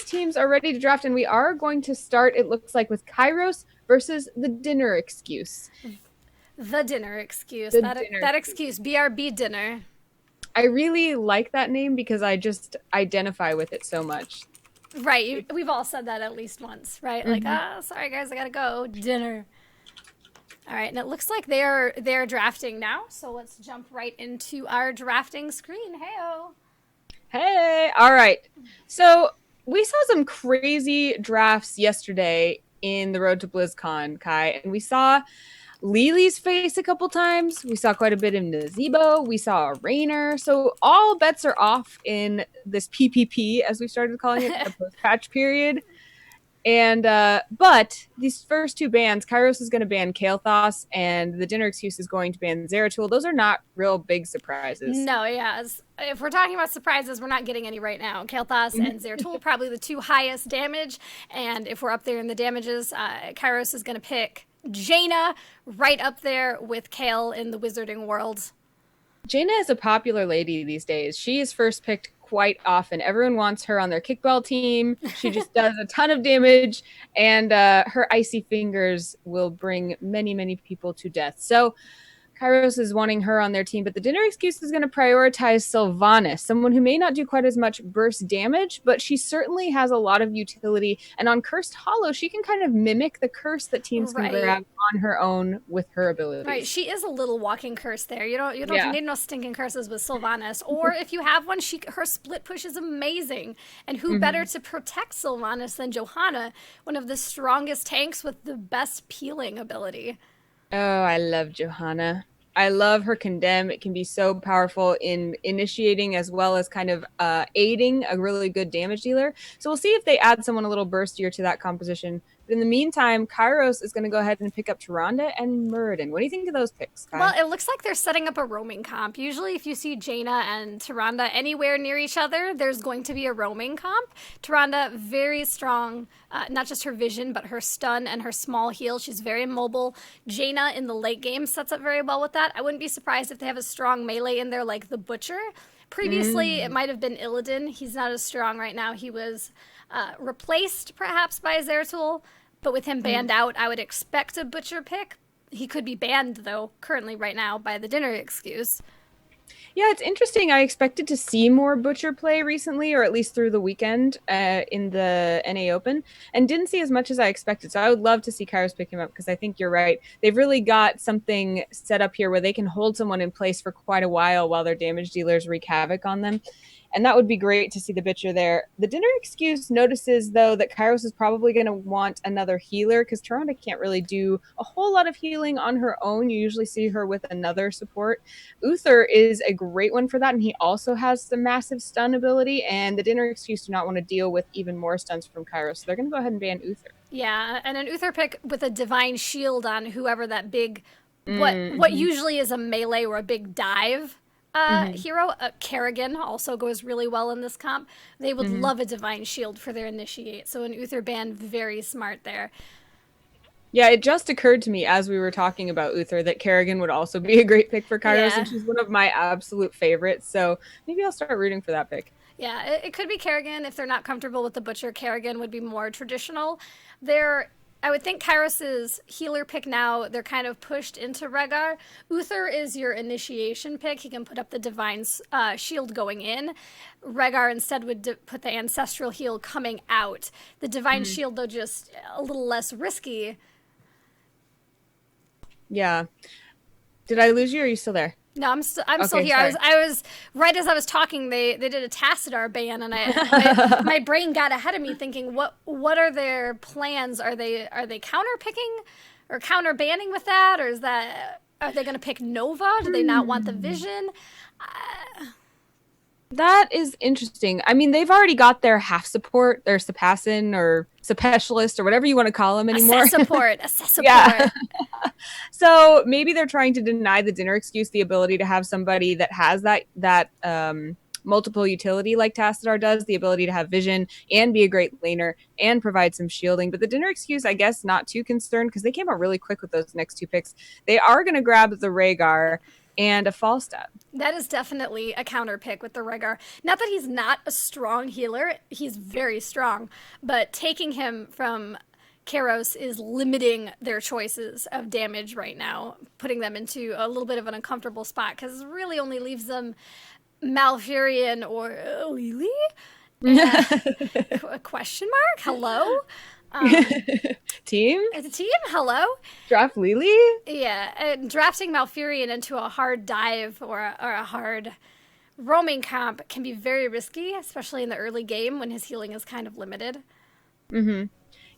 teams are ready to draft, and we are going to start, it looks like, with Kairos versus the Dinner Excuse. The dinner excuse. The That Dinner that Excuse. excuse. BRB dinner. I really like that name because I just identify with it so much. Right. We've all said that at least once, right? Like, Mhm. sorry guys, I gotta go. Dinner. All right, and it looks like they're drafting now. So let's jump right into our drafting screen. Heyo. Hey, all right. So we saw some crazy drafts yesterday in the road to BlizzCon, Kai, and we saw Lily's face a couple times. We saw quite a bit in Nazebo. We saw a Rainer. So all bets are off in this PPP, as we started calling it, the post-patch period. And but these first two bans, Kairos is going to ban Kael'thas, and the Dinner Excuse is going to ban Zeratul. Those are not real big surprises. No, yeah. If we're talking about surprises, we're not getting any right now. Kael'thas and Zeratul probably the two highest damage, and if we're up there in the damages, Kairos is going to pick Jaina right up there with Kael in the wizarding world. Jaina is a popular lady these days. She is first picked quite often. Everyone wants her on their kickball team. She just does a ton of damage, and her icy fingers will bring many, many people to death. So Kairos is wanting her on their team, but the Dinner Excuse is going to prioritize Sylvanas, someone who may not do quite as much burst damage, but she certainly has a lot of utility. And on Cursed Hollow, she can kind of mimic the curse that teams can Right. grab on her own with her Right, abilities. she is a little walking curse there. You don't Yeah. need no stinking curses with Sylvanas. Or if you have one, her split push is amazing. And who better Mm-hmm. to protect Sylvanas than Johanna, one of the strongest tanks with the best peeling ability. Oh, I love Johanna. I love her condemn. It can be so powerful in initiating as well as kind of aiding a really good damage dealer. So we'll see if they add someone a little burstier to that composition. But in the meantime, Kairos is going to go ahead and pick up Tyrande and Muradin. What do you think of those picks, Well, Kai? it looks like they're setting up a roaming comp. Usually, if you see Jaina and Tyrande anywhere near each other, there's going to be a roaming comp. Tyrande, very strong, not just her vision, but her stun and her small heal. She's very mobile. Jaina in the late game sets up very well with that. I wouldn't be surprised if they have a strong melee in there like the Butcher. Previously, it Mm. might have been Illidan. He's not as strong right now. He was replaced, perhaps, by Zeratul. But with him banned out, I would expect a Butcher pick. He could be banned, though, currently right now by the Dinner Excuse. Yeah, it's interesting. I expected to see more Butcher play recently, or at least through the weekend in the NA Open, and didn't see as much as I expected. So I would love to see Kairos pick him up because I think you're right. They've really got something set up here where they can hold someone in place for quite a while their damage dealers wreak havoc on them. And that would be great to see the Butcher there. The Dinner Excuse notices, though, that Kairos is probably going to want another healer because Tyrande can't really do a whole lot of healing on her own. You usually see her with another support. Uther is a great one for that, and he also has the massive stun ability, and the Dinner Excuse do not want to deal with even more stuns from Kairos, so they're going to go ahead and ban Uther. Yeah, and an Uther pick with a Divine Shield on whoever that big, what Mm-hmm. usually is a melee or a big dive Mm-hmm. hero. Kerrigan also goes really well in this comp. They would Mm-hmm. love a Divine Shield for their initiate, so an Uther ban, very smart there. Yeah, it just occurred to me as we were talking about Uther that Kerrigan would also be a great pick for Kairos, and Yeah. she's one of my absolute favorites, so maybe I'll start rooting for that pick. Yeah, it could be Kerrigan. If they're not comfortable with the Butcher, Kerrigan would be more traditional. I would think Kairos's healer pick now, they're kind of pushed into Rhaegar. Uther is your initiation pick. He can put up the Divine Shield going in. Rhaegar instead would put the Ancestral Heal coming out. The Divine Mm-hmm. Shield, though, just a little less risky. Yeah. Did I lose you, or are you still there? No, I'm still Okay, here. sorry. I was right as I was talking. They did a Tassadar ban, and my brain got ahead of me, thinking, what are their plans? Are they counter picking or counter banning with that, or are they going to pick Nova? Do they not want the vision? That is interesting. I mean, they've already got their half support, their Sapassin or Specialist or whatever you want to call them anymore. Assess support, assess Yeah. support. So maybe they're trying to deny the Dinner Excuse the ability to have somebody that has that multiple utility like Tassadar does, the ability to have vision and be a great laner and provide some shielding. But the Dinner Excuse, I guess, not too concerned because they came out really quick with those next two picks. They are going to grab the Rhaegar. and a Falstad. That is definitely a counter pick with the Rhaegar. Not that he's not a strong healer, he's very strong, but taking him from Kairos is limiting their choices of damage right now, putting them into a little bit of an uncomfortable spot because it really only leaves them Malfurion or Lily? A question mark? Hello? Team? As a team? Hello? Draft Lily? Yeah, and drafting Malfurion into a hard dive or a hard roaming comp can be very risky, especially in the early game when his healing is kind of limited. Mm-hmm.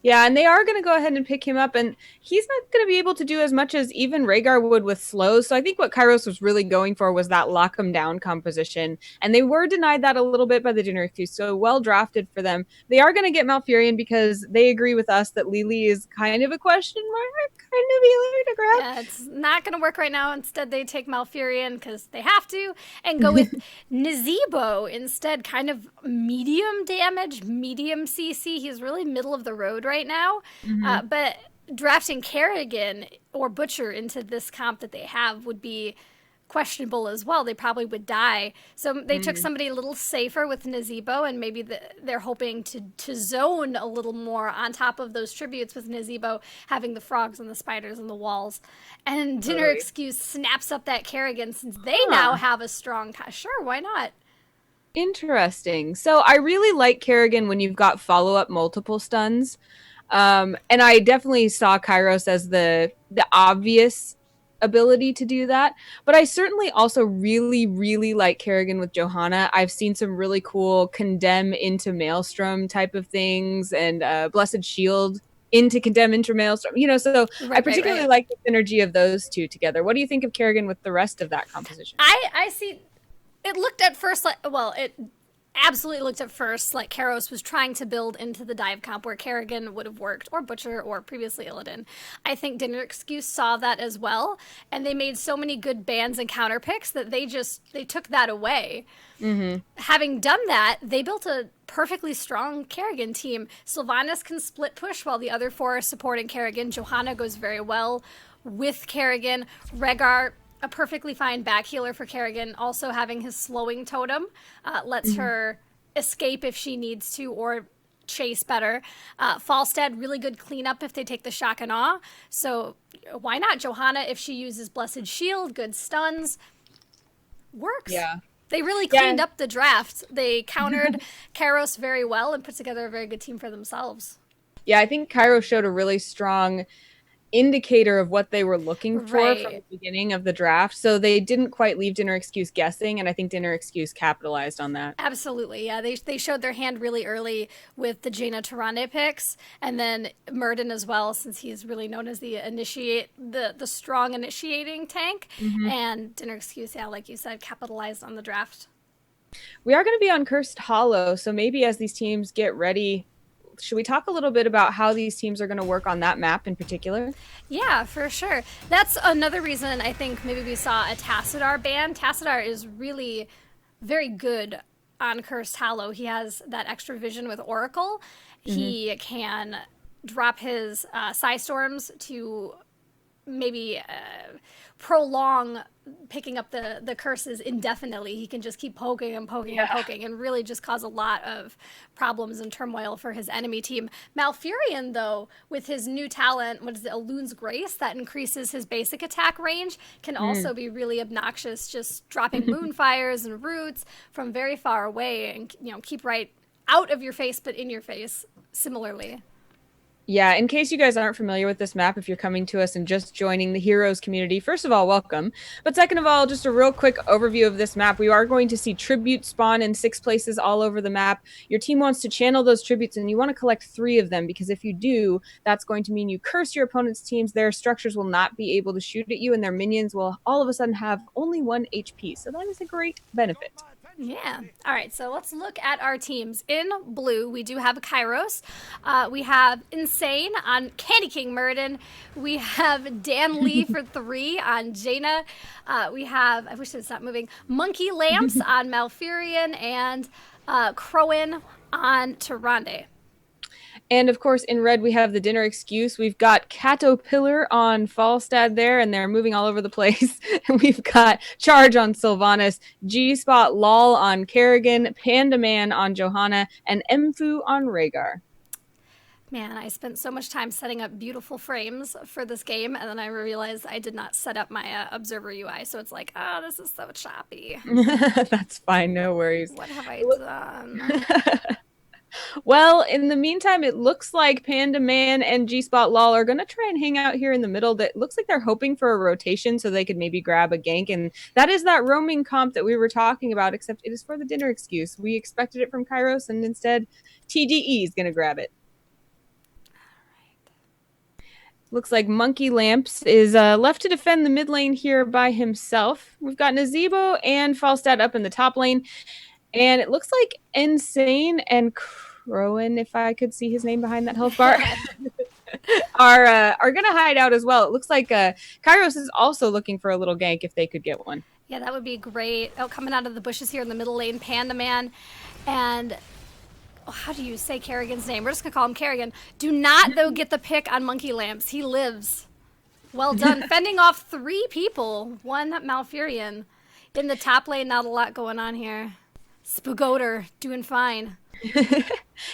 Yeah, and they are going to go ahead and pick him up, and he's not going to be able to do as much as even Rhaegar would with slows. So I think what Kairos was really going for was that lock him down composition, and they were denied that a little bit by the Dinner Queue. So well drafted for them. They are going to get Malfurion because they agree with us that Lily is kind of a question mark, kind of healer to grab. Yeah, it's not going to work right now. Instead, they take Malfurion because they have to, and go with Nazebo instead. Kind of medium damage, medium CC. He's really middle of the road right now. But drafting Kerrigan or Butcher into this comp that they have would be questionable as well. They probably would die. So they took somebody a little safer with Nazebo, and maybe they're hoping to zone a little more on top of those tributes with Nazebo having the frogs and the spiders and the walls. And Dinner Excuse snaps up that Kerrigan since they now have a strong sure, why not? Interesting. So I really like Kerrigan when you've got follow-up multiple stuns. And I definitely saw Kairos as the obvious ability to do that. But I certainly also really, really like Kerrigan with Johanna. I've seen some really cool condemn into Maelstrom type of things, and Blessed Shield into condemn into Maelstrom. So I particularly like the synergy of those two together. What do you think of Kerrigan with the rest of that composition? I see. It looked at first like, well, it absolutely looked at first like Kairos was trying to build into the dive comp where Kerrigan would have worked, or Butcher, or previously Illidan. I think Dinner Excuse saw that as well, and they made so many good bans and counter picks that they took that away. Having done that, they built a perfectly strong Kerrigan team. Sylvanas can split push while the other four are supporting Kerrigan. Johanna goes very well with Kerrigan. Rhaegar, a perfectly fine back healer for Kerrigan, also having his slowing totem, lets her escape if she needs to, or chase better. Falstad, really good cleanup if they take the shock and awe. So why not Johanna if she uses Blessed Shield, good stuns. Works. Yeah. They really cleaned up the draft. They countered Kairos very well and put together a very good team for themselves. Yeah, I think Kairos showed a really strong indicator of what they were looking for from the beginning of the draft. So they didn't quite leave Dinner Excuse guessing, and I think Dinner Excuse capitalized on that. Absolutely, yeah. They showed their hand really early with the Jaina Tyrande picks, and then Murden as well, since he's really known as the strong initiating tank. And Dinner Excuse, yeah, like you said, capitalized on the draft. We are going to be on Cursed Hollow, so maybe as these teams get ready, should we talk a little bit about how these teams are going to work on that map in particular? Yeah, for sure. That's another reason I think maybe we saw a Tassadar ban. Tassadar is really very good on Cursed Hollow. He has that extra vision with Oracle. He can drop his Psystorms to maybe prolong picking up the curses indefinitely. He can just keep poking and poking and poking and really just cause a lot of problems and turmoil for his enemy team. Malfurion, though, with his new talent, what is it, Elun's Grace, that increases his basic attack range, can also be really obnoxious, just dropping moonfires and roots from very far away and, keep right out of your face but in your face similarly. Yeah, in case you guys aren't familiar with this map, if you're coming to us and just joining the Heroes community, first of all, welcome. But second of all, just a real quick overview of this map. We are going to see tributes spawn in 6 places all over the map. Your team wants to channel those tributes, and you want to collect 3 of them, because if you do, that's going to mean you curse your opponent's teams. Their structures will not be able to shoot at you, and their minions will all of a sudden have only 1 HP. So that is a great benefit. Yeah. All right, so let's look at our teams. In blue, we do have a Kairos. We have Insane on Candy King Murden. We have Dan Lee for 3 on Jaina. We have, I wish it stopped moving, Monkey Lamps on Malfurion, and Crowan on Tyrande. And of course, in red, we have the dinner excuse. We've got Caterpillar on Falstad there, and they're moving all over the place. We've got Charge on Sylvanas, G Spot Lol on Kerrigan, Panda Man on Johanna, and Mfu on Rhaegar. Man, I spent so much time setting up beautiful frames for this game, and then I realized I did not set up my observer UI. So it's like, oh, this is so choppy. That's fine, no worries. What have I done? Well, in the meantime, it looks like Panda Man and G Spot Lol are going to try and hang out here in the middle. That looks like they're hoping for a rotation so they could maybe grab a gank. And that is that roaming comp that we were talking about, except it is for the dinner excuse. We expected it from Kairos, and instead, TDE is going to grab it. Looks like Monkey Lamps is left to defend the mid lane here by himself. We've got Nazebo and Falstad up in the top lane. And it looks like Insane and Crowan, if I could see his name behind that health bar, are going to hide out as well. It looks like Kairos is also looking for a little gank if they could get one. Yeah, that would be great. Oh, coming out of the bushes here in the middle lane, Panda Man. And how do you say Kerrigan's name? We're just going to call him Kerrigan. Do not, though, get the pick on Monkey Lamps. He lives. Well done. Fending off 3 people. 1 Malfurion. In the top lane, not a lot going on here. Spoogoder doing fine.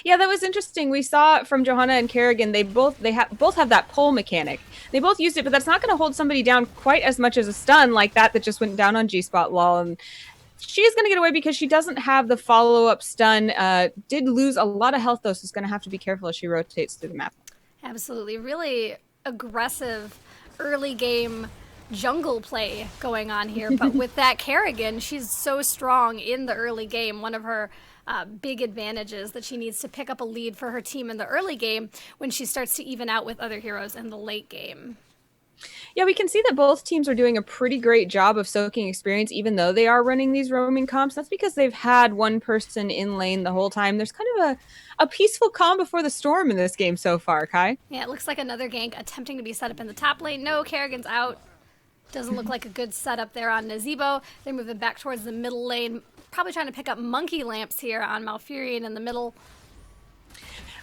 Yeah, that was interesting. We saw from Johanna and Kerrigan, they both have that pull mechanic. They both used it, but that's not going to hold somebody down quite as much as a stun like that just went down on G-Spot Lol. And she is going to get away because she doesn't have the follow-up stun. Did lose a lot of health, though, so she's going to have to be careful as she rotates through the map. Absolutely. Really aggressive early game jungle play going on here. But with that Kerrigan, she's so strong in the early game. One of her big advantages that she needs to pick up a lead for her team in the early game when she starts to even out with other heroes in the late game. Yeah, we can see that both teams are doing a pretty great job of soaking experience, even though they are running these roaming comps. That's because they've had one person in lane the whole time. There's kind of a peaceful calm before the storm in this game so far, Kai. Yeah, it looks like another gank attempting to be set up in the top lane. No, Kerrigan's out. Doesn't look like a good setup there on Nazebo. They're moving back towards the middle lane. Probably trying to pick up Monkey Lamps here on Malfurion in the middle.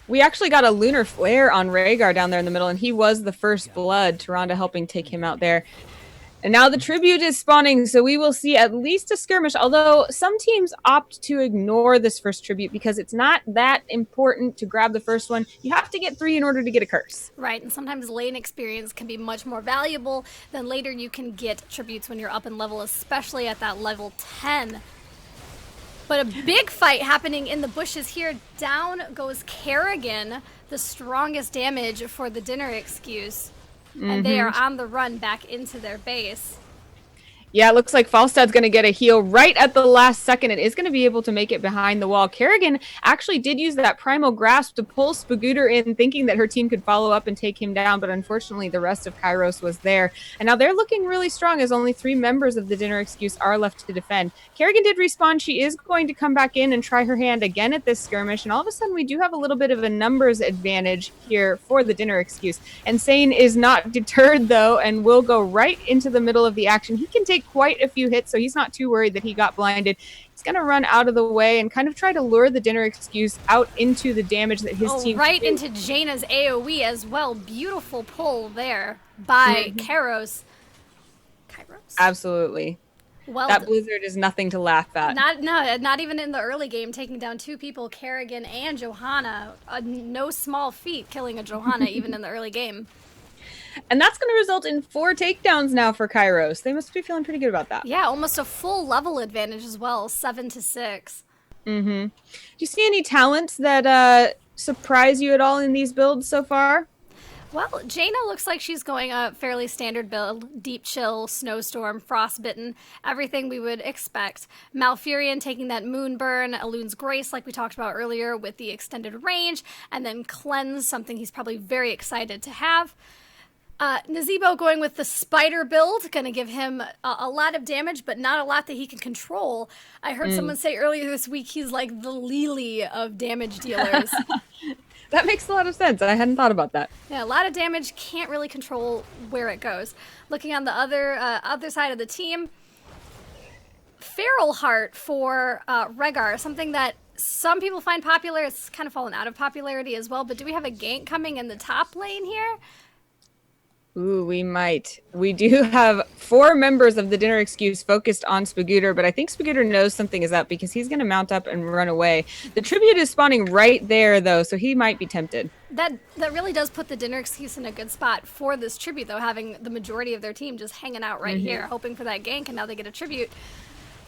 We actually got a Lunar Flare on Rhaegar down there in the middle, and he was the first blood. Tyrande helping take him out there. And now the tribute is spawning, so we will see at least a skirmish, although some teams opt to ignore this first tribute because it's not that important to grab the first one. You have to get 3 in order to get a curse. Right, and sometimes lane experience can be much more valuable than later you can get tributes when you're up in level, especially at that level 10. But a big fight happening in the bushes here. Down goes Kerrigan, the strongest damage for the dinner excuse. And they are on the run back into their base. Yeah, it looks like Falstad's going to get a heal right at the last second. It is going to be able to make it behind the wall. Kerrigan actually did use that Primal Grasp to pull Spagooter in, thinking that her team could follow up and take him down, but unfortunately the rest of Kairos was there. And now they're looking really strong as only 3 members of the dinner excuse are left to defend. Kerrigan did respawn. She is going to come back in and try her hand again at this skirmish, and all of a sudden we do have a little bit of a numbers advantage here for the dinner excuse. And Sane is not deterred, though, and will go right into the middle of the action. He can take quite a few hits, so he's not too worried that he got blinded. He's going to run out of the way and kind of try to lure the dinner excuse out into the damage that his team right into Jaina's AoE as well. Beautiful pull there by Kairos. Absolutely. Well, that Blizzard is nothing to laugh at. Not even in the early game, taking down 2 people, Kerrigan and Johanna. No small feat killing a Johanna even in the early game. And that's going to result in 4 takedowns now for Kairos. They must be feeling pretty good about that. Yeah, almost a full level advantage as well, 7-6. Do you see any talents that surprise you at all in these builds so far? Well, Jaina looks like she's going a fairly standard build. Deep Chill, Snowstorm, Frostbitten, everything we would expect. Malfurion taking that Moonburn, Elun's Grace like we talked about earlier with the extended range, and then Cleanse, something he's probably very excited to have. Nazebo going with the spider build, going to give him a lot of damage, but not a lot that he can control. I heard someone say earlier this week he's like the Lily of damage dealers. That makes a lot of sense. I hadn't thought about that. Yeah, a lot of damage, can't really control where it goes. Looking on the other side of the team, Feral Heart for Rhaegar, something that some people find popular. It's kind of fallen out of popularity as well. But do we have a gank coming in the top lane here? Ooh, we might. We do have 4 members of the Dinner Excuse focused on Spagooter, but I think Spagooter knows something is up because he's going to mount up and run away. The tribute is spawning right there, though, so he might be tempted. That really does put the Dinner Excuse in a good spot for this tribute, though, having the majority of their team just hanging out right here, hoping for that gank, and now they get a tribute.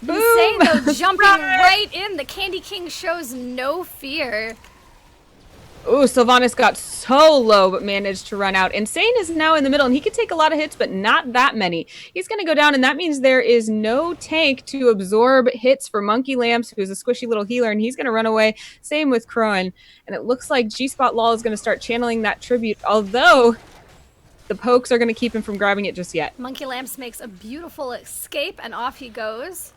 Boom! Insane, though, jumping right in. The Candy King shows no fear. Ooh, Sylvanas got so low but managed to run out. Insane is now in the middle, and he could take a lot of hits, but not that many. He's going to go down, and that means there is no tank to absorb hits for Monkey Lamps, who's a squishy little healer, and he's going to run away. Same with Crowan. And it looks like G-Spot Lol is going to start channeling that tribute, although the pokes are going to keep him from grabbing it just yet. Monkey Lamps makes a beautiful escape, and off he goes.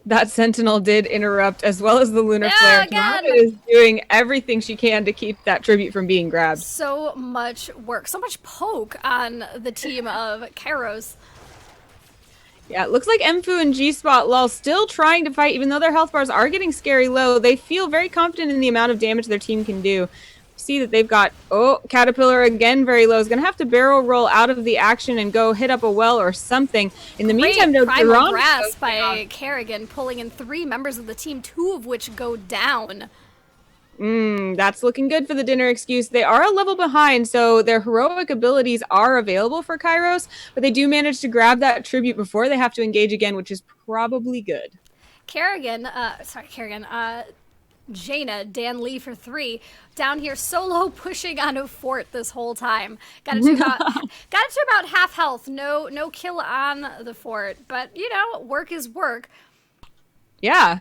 That Sentinel did interrupt, as well as the Lunar Flare. Kairos is doing everything she can to keep that tribute from being grabbed. So much work, so much poke on the team of Kairos. Yeah, it looks like Mfu and G-Spot Lol still trying to fight, even though their health bars are getting scary low. They feel very confident in the amount of damage their team can do. See that they've got, Caterpillar again very low. Is going to have to barrel roll out of the action and go hit up a well or something. In the meantime, though, Primal Grasp by Kerrigan, pulling in 3 members of the team, 2 of which go down. That's looking good for the Dinner Excuse. They are a level behind, so their heroic abilities are available for Kairos, but they do manage to grab that tribute before they have to engage again, which is probably good. Jaina, Dan Lee for 3, down here solo pushing on a fort this whole time. Got it to about half health. No kill on the fort, but work is work. Yeah.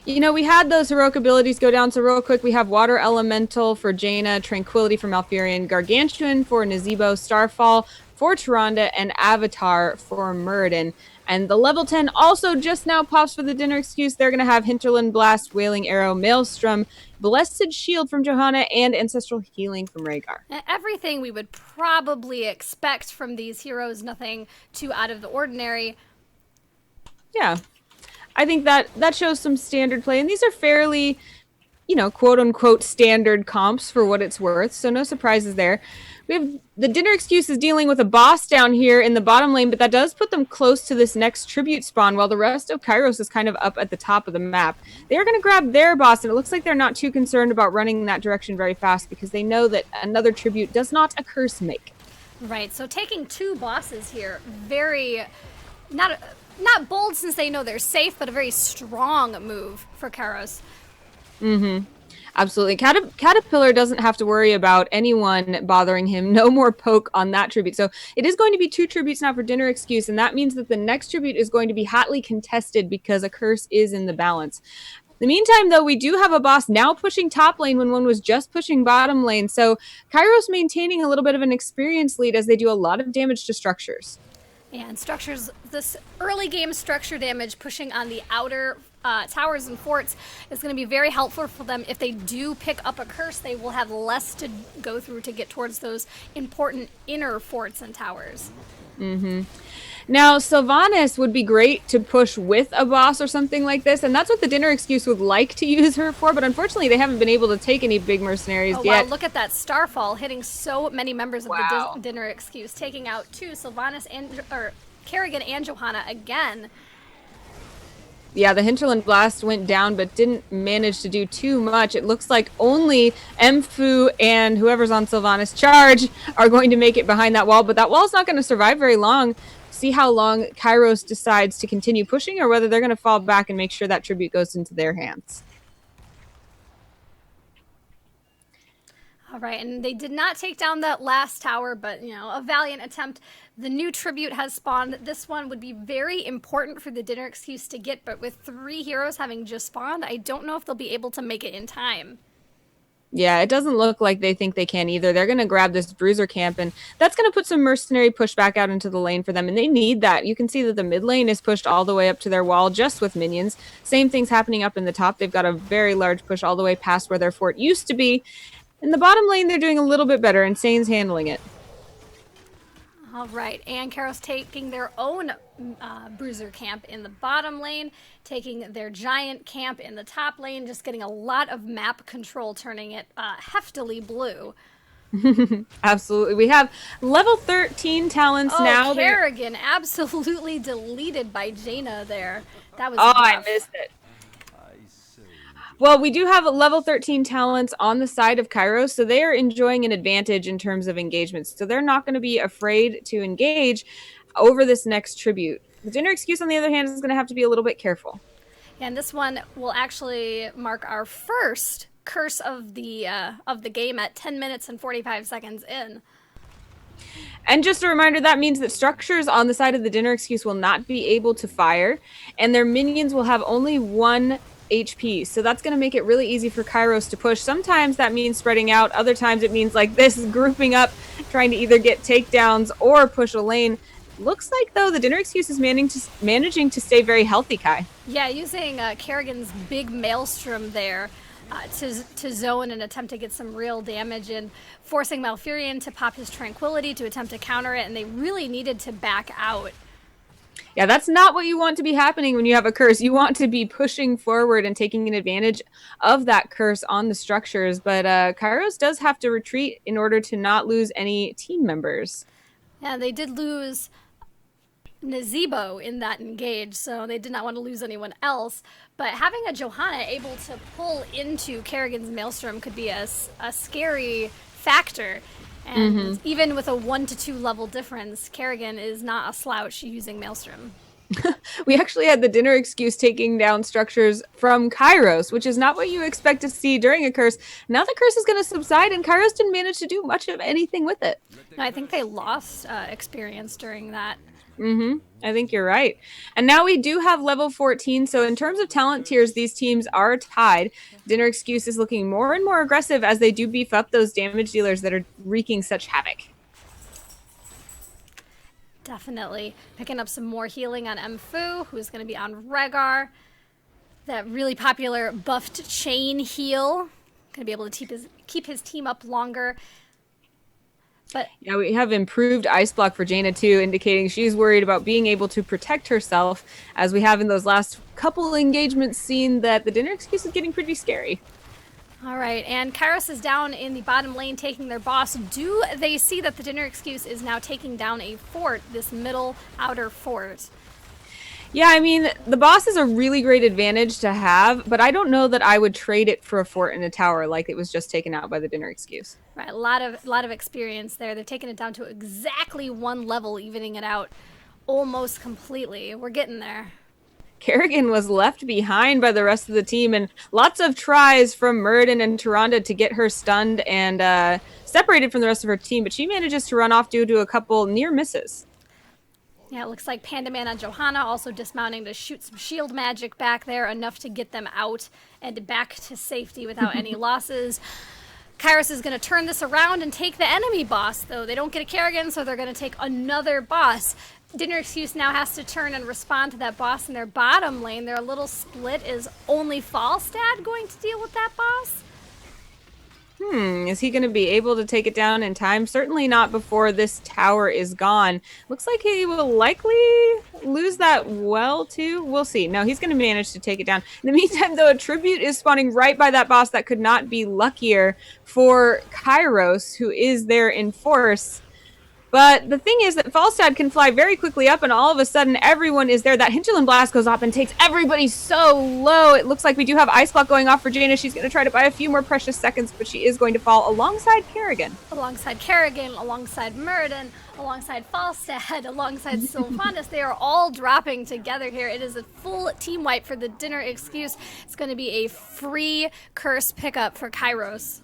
We had those heroic abilities go down, so real quick, we have Water Elemental for Jaina, Tranquility for Malfurion, Gargantuan for Nazebo, Starfall for Tyrande, and Avatar for Muradin. And the level 10 also just now pops for the Dinner Excuse. They're going to have Hinterland Blast, Wailing Arrow, Maelstrom, Blessed Shield from Johanna, and Ancestral Healing from Rhaegar. Everything we would probably expect from these heroes, nothing too out of the ordinary. Yeah, I think that shows some standard play. And these are fairly, quote-unquote standard comps for what it's worth. So no surprises there. We have the Dinner Excuse is dealing with a boss down here in the bottom lane, but that does put them close to this next tribute spawn, while the rest of Kairos is kind of up at the top of the map. They're going to grab their boss, and it looks like they're not too concerned about running in that direction very fast because they know that another tribute does not a curse make. Right, so taking 2 bosses here, very, not bold since they know they're safe, but a very strong move for Kairos. Absolutely. Caterpillar doesn't have to worry about anyone bothering him. No more poke on that tribute. So it is going to be 2 tributes now for Dinner Excuse, and that means that the next tribute is going to be hotly contested because a curse is in the balance. In the meantime, though, we do have a boss now pushing top lane when one was just pushing bottom lane. So Kairos maintaining a little bit of an experience lead as they do a lot of damage to structures. And structures, this early game structure damage pushing on the outer towers and forts is going to be very helpful for them. If they do pick up a curse, they will have less to go through to get towards those important inner forts and towers. Now, Sylvanas would be great to push with a boss or something like this, and that's what the Dinner Excuse would like to use her for, but unfortunately they haven't been able to take any big mercenaries yet. Wow, look at that Starfall hitting so many members of the Dinner Excuse, taking out 2, Sylvanas and Kerrigan and Johanna again. Yeah, the Hinterland Blast went down, but didn't manage to do too much. It looks like only Mfu and whoever's on Sylvanas' charge are going to make it behind that wall, but that wall's not going to survive very long. See how long Kairos decides to continue pushing, or whether they're going to fall back and make sure that tribute goes into their hands. All right, and they did not take down that last tower, but, a valiant attempt. The new tribute has spawned. This one would be very important for the Dinner Excuse to get, but with 3 heroes having just spawned, I don't know if they'll be able to make it in time. Yeah, it doesn't look like they think they can either. They're going to grab this bruiser camp, and that's going to put some mercenary push back out into the lane for them, and they need that. You can see that the mid lane is pushed all the way up to their wall just with minions. Same thing's happening up in the top. They've got a very large push all the way past where their fort used to be. In the bottom lane, they're doing a little bit better, and Sane's handling it. All right, and Kairos taking their own bruiser camp in the bottom lane, taking their giant camp in the top lane, just getting a lot of map control, turning it heftily blue. Absolutely. We have level 13 talents Oh, now. Kerrigan absolutely deleted by Jaina there. That was Oh, I rough. missed it. Well, we do have level 13 talents on the side of Kairos, so they are enjoying an advantage in terms of engagements. So they're not going to be afraid to engage over this next tribute. The Dinner Excuse, on the other hand, is going to have to be a little bit careful. And this one will actually mark our first curse of the game at 10 minutes and 45 seconds in. And just a reminder, that means that structures on the side of the Dinner Excuse will not be able to fire, and their minions will have only 1 HP. So that's going to make it really easy for Kairos to push. Sometimes that means spreading out. Other times it means like this, grouping up, trying to either get takedowns or push a lane. Looks like, though, the Dinner Excuse is managing to stay very healthy, Kai. Yeah, using Kerrigan's big maelstrom there to zone and attempt to get some real damage in, forcing Malfurion to pop his Tranquility to attempt to counter it, and they really needed to back out. Yeah, that's not what you want to be happening when you have a curse. You want to be pushing forward and taking an advantage of that curse on the structures. But Kairos does have to retreat in order to not lose any team members. Yeah, they did lose Nazebo in that engage, so they did not want to lose anyone else. But having a Johanna able to pull into Kerrigan's Maelstrom could be a scary factor. And even with a 1 to 2 level difference, Kerrigan is not a slouch using Maelstrom. We actually had the Dinner Excuse taking down structures from Kairos, which is not what you expect to see during a curse. Now the curse is going to subside, and Kairos didn't manage to do much of anything with it. No, I think they lost experience during that. I think you're right. And now we do have level 14. So in terms of talent tiers, these teams are tied. Dinner Excuse is looking more and more aggressive as they do beef up those damage dealers that are wreaking such havoc. Definitely. Picking up some more healing on Mfu, who's going to be on Rhaegar. That really popular buffed chain heal. Going to be able to keep his team up longer. But yeah, we have improved ice block for Jaina too, indicating she's worried about being able to protect herself, as we have in those last couple engagements seen that the Dinner Excuse is getting pretty scary. All right, and Kairos is down in the bottom lane taking their boss. Do they see that the Dinner Excuse is now taking down a fort, this middle outer fort? Yeah, I mean, the boss is a really great advantage to have, but I don't know that I would trade it for a fort in a tower like it was just taken out by the Dinner Excuse. Right, a lot of experience there. They've taken it down to exactly 1 level, evening it out almost completely. We're getting there. Kerrigan was left behind by the rest of the team, and lots of tries from Muradin and Tyrande to get her stunned and separated from the rest of her team, but she manages to run off due to a couple near misses. Yeah, it looks like Panda Man on Johanna also dismounting to shoot some shield magic back there, enough to get them out and back to safety without any losses. Kairos is going to turn this around and take the enemy boss, though. They don't get a Kerrigan, so they're going to take another boss. Dinner Excuse now has to turn and respond to that boss in their bottom lane. They're a little split. Is only Falstad going to deal with that boss? Is he going to be able to take it down in time? Certainly not before this tower is gone. Looks like he will likely lose that well, too. We'll see. No, he's going to manage to take it down. In the meantime, though, a tribute is spawning right by that boss. That could not be luckier for Kairos, who is there in force. But the thing is that Falstad can fly very quickly up, and all of a sudden everyone is there. That Hinterland Blast goes off and takes everybody so low. It looks like we do have Ice Block going off for Jaina. She's going to try to buy a few more precious seconds, but she is going to fall alongside Kerrigan. Alongside Kerrigan, alongside Muradin, alongside Falstad, alongside Sylvanas. They are all dropping together here. It is a full team wipe for the Dinner Excuse. It's going to be a free curse pickup for Kairos.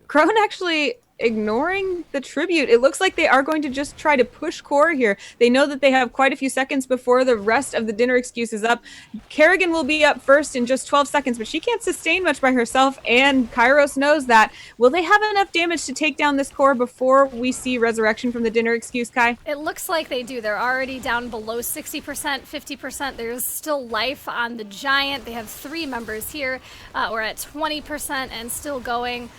Crone actually ignoring the tribute. It looks like they are going to just try to push core here. They know that they have quite a few seconds before the rest of the Dinner Excuse is up. Kerrigan will be up first in just 12 seconds, but she can't sustain much by herself, and Kairos knows that. Will they have enough damage to take down this core before we see resurrection from the Dinner Excuse, Kai? It looks like they do. They're already down below 60%, 50%. There's still life on the Giant. They have 3 members here. We're at 20% and still going.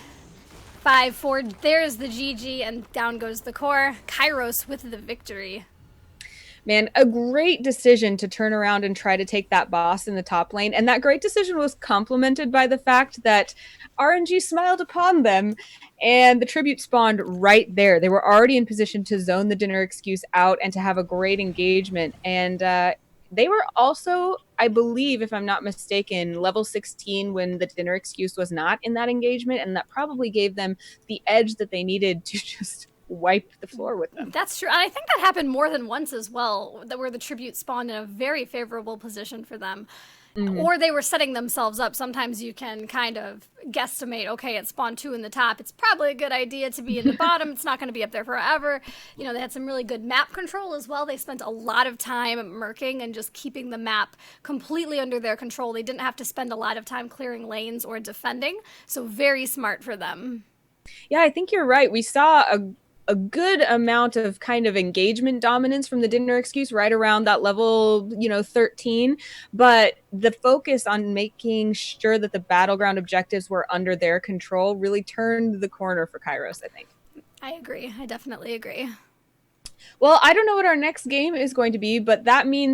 5-4. There's the GG, and down goes the core. Kairos with the victory. Man, a great decision to turn around and try to take that boss in the top lane. And that great decision was complemented by the fact that RNG smiled upon them and the tribute spawned right there. They were already in position to zone the dinner excuse out and to have a great engagement. And they were also, I believe, if I'm not mistaken, level 16 when the dinner excuse was not in that engagement. And that probably gave them the edge that they needed to just wipe the floor with them. That's true. And I think that happened more than once as well, that where the tribute spawned in a very favorable position for them. Mm-hmm. Or they were setting themselves up. Sometimes you can kind of guesstimate, okay, it spawned 2 in the top. It's probably a good idea to be in the bottom. It's not going to be up there forever. You know, they had some really good map control as well. They spent a lot of time murking and just keeping the map completely under their control. They didn't have to spend a lot of time clearing lanes or defending. So very smart for them. Yeah, I think you're right. We saw a good amount of kind of engagement dominance from the dinner excuse right around that level, 13. But the focus on making sure that the battleground objectives were under their control really turned the corner for Kairos, I think. I agree. I definitely agree. Well, I don't know what our next game is going to be, but that means